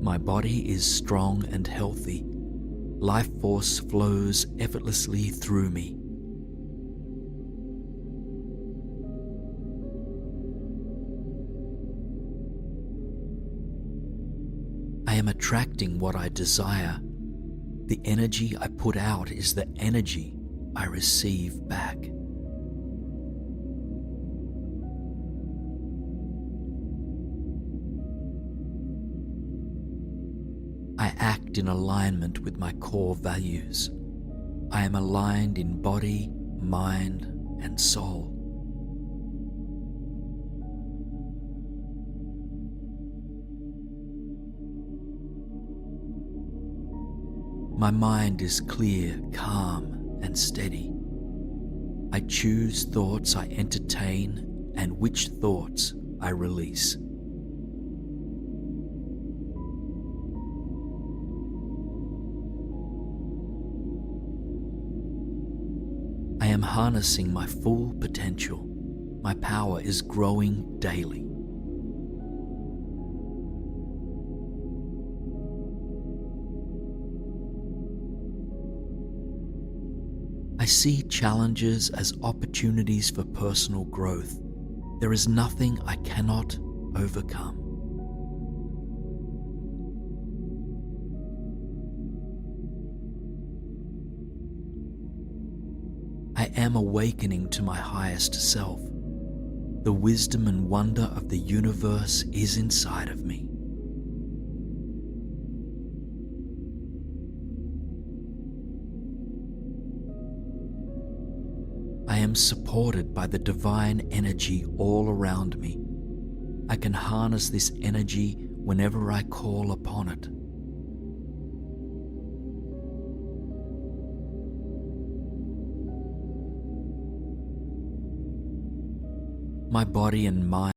My body is strong and healthy. Life force flows effortlessly through me. I am attracting what I desire. The energy I put out is the energy I receive back. I act in alignment with my core values. I am aligned in body, mind, and soul. My mind is clear, calm, and steady. I choose thoughts I entertain and which thoughts I release. I am harnessing my full potential. My power is growing daily. I see challenges as opportunities for personal growth. There is nothing I cannot overcome. I am awakening to my highest self. The wisdom and wonder of the universe is inside of me. I am supported by the divine energy all around me. I can harness this energy whenever I call upon it. My body and mind